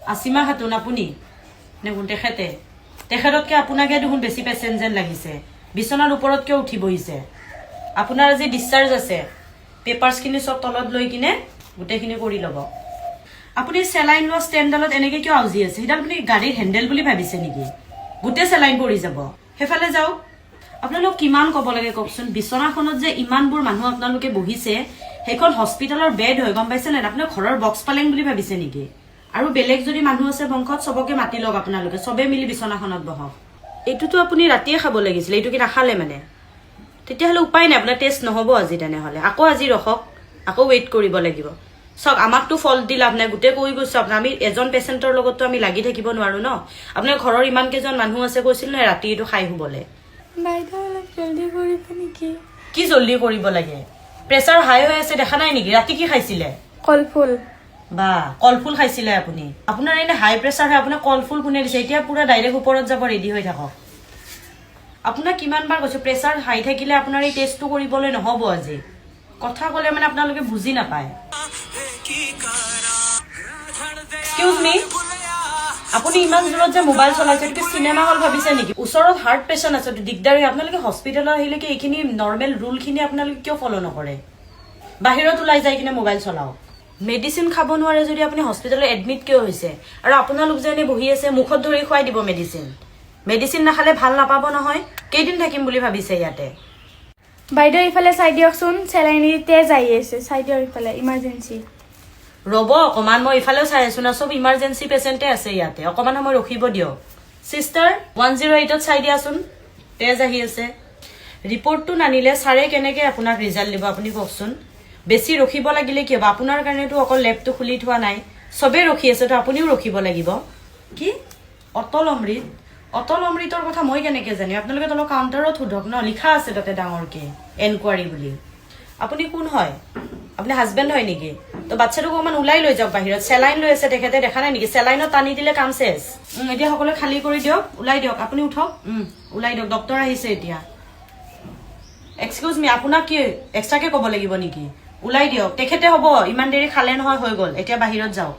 আসিমা খাতুন আপুনি নে কোন তেখেতে তেখেততকে আপোনাকে দেখোন বেছি পেচেণ্ট যেন লাগিছে বিছনাৰ ওপৰত কিয় উঠি বহিছে আপোনাৰ আজি ডিসচাৰ্জ আছে পেপাৰছখিনি সব তলত লৈ কিনে গোটেইখিনি কৰি ল'ব আপুনি সেলাইন লোৱা ষ্টেণ্ডডালত এনেকে কিয় আউজি আছে হিডাল আপুনি গাড়ীৰ হেন্ডেল বুলি ভাবিছে নেকি গোটেই সেলাইন পৰি যাব হেফালে যাও আপোনালোক কিমান কব লাগে ককচোন বিছনাখনত যে ইমানবোৰ মানুহ আপোনালোকে বহিছে হেখন হস্পিটালৰ বেড হৈ গম পাইছে নে আপোনাৰ ঘৰৰ বক্স পালেং বুলি ভাবিছে নেকি আৰু বেলেগ যদি মানুহ আছে বংশত সবকে মাতি লওক আপোনালোকে সবে মিলি বিছনাখনত বহক এইটোতো আপুনি ৰাতিয়ে খাব লাগিছিল এইটো কি নাখালে মানে তেতিয়াহলে উপায় নাই আপোনাৰ টেষ্ট নহব আজি তেনেহলে আকৌ আজি ৰখক আকৌ ৱেইট কৰিব লাগিব সব আমাকতো ফল্ট দিলা আপনি গোটেই কৈ গৈছে আপনি আমি এজন পেশেন্টৰ লগতো আমি লাগি থাকিব নোৱাৰো ন আপোনাৰ ঘৰৰ ইমান কেজন মানুহ আছে কৈছিল না ৰাতি এটো খাই হুবলে বাইদেউ অলপ জলদি কৰিব নেকি কি জলদি কৰিব লাগে প্ৰেছাৰ হাই হৈ আছে দেখা নাই নেকি ৰাতি কি খাইছিলে কলফুল বা কলফুল খাইছিলে আপুনি আপোনাৰ এনে হাই প্ৰেছাৰ হয় আপোনাৰ কলফুল কোনে দিছে এতিয়া পুৰা ডাইৰেক্ট ওপৰত যাব ৰেডি হৈ থাকক আপোনাৰ কিমান বাৰ কৈছো প্ৰেছাৰ হাই থাকিলে আপোনাৰ এই টেষ্টটো কৰিবলৈ নহব আজি কথা কলে মানে আপোনালোকে বুজি নাপায় এক্সকিউজ মি আপুনি ইমান জোৰত যে মোবাইল চলাইছে কি সিনেমা হল ভাবিছে নেকি ওচৰত হাৰ্ট পেশেন্ট আছে দিগদাৰী আপোনালোকে হস্পিটালত আহিলে কি এইখিনি নৰ্মেল ৰুলখিনি আপোনালোকে কিয় ফলো নকৰে বাহিৰত ওলাই যাই কিনে মোবাইল চলাও মেডিসিন খাব নোৱাৰে যদি আপুনি হস্পিটালত এডমিট কিয় হৈছে আৰু আপোনালোক যেনে বহি আছে মুখত ধৰি খুৱাই দিব মেডিসিন নাখালে ভাল নাপাব নহয় কেইদিন থাকিম বুলি ভাবিছে ইয়াতে বাইদেউ ইফালে চাই দিয়কচোন চেলাইনি তেজ আহি আছে চাই দিয়ক ইফালে ইমাৰ্জেন্সি ৰব অকমান মই ইফালেও চাই আছো না সব ইমাৰ্জেন্সি পেশেন্টে আছে ইয়াতে অকমান সময় ৰখিব দিয়ক সিস্টাৰ 108 ত চাই দিয়াচোন তেজ আহি আছে ৰিপৰ্টটো নানিলে সাৰে কেনেকে আপোনাক ৰিজাল্ট দিব আপুনি কওকচোন বেছি ৰখিব লাগিলে কি হ'ব আপোনাৰ কাৰণেতো অকল লেবটো খুলি থোৱা নাই সবে ৰখি আছে তো আপুনিও ৰখিব লাগিব কি অটল অমৃতৰ কথা মই কেনেকে জানি আপোনালোকে তলৰ কাউন্টাৰত হুধক ন লিখা আছে তাতে ডাঙৰকে এনকুৱাৰী বুলি আপুনি কোন হয় আপুনি হাজবেণ্ড হয় নেকি তো বাচ্চাটোক অকমান ওলাই লৈ যাওক বাহিৰত সেলাইন লৈ আছে তেখেতে দেখা নাই নেকি সেলাইনত টানি দিলে কাম চেছ এতিয়া সকলোৱে খালী কৰি দিয়ক ওলাই দিয়ক আপুনি উঠক ওলাই দিয়ক ডক্টৰ আহিছে এতিয়া এক্সকিউজ মি আপোনাক কি এক্সট্ৰাকে ক'ব লাগিব নেকি ওলাই দিয়ক তেখেতে হ'ব ইমান দেৰি খালে নহয় হৈ গ'ল এতিয়া বাহিৰত যাওক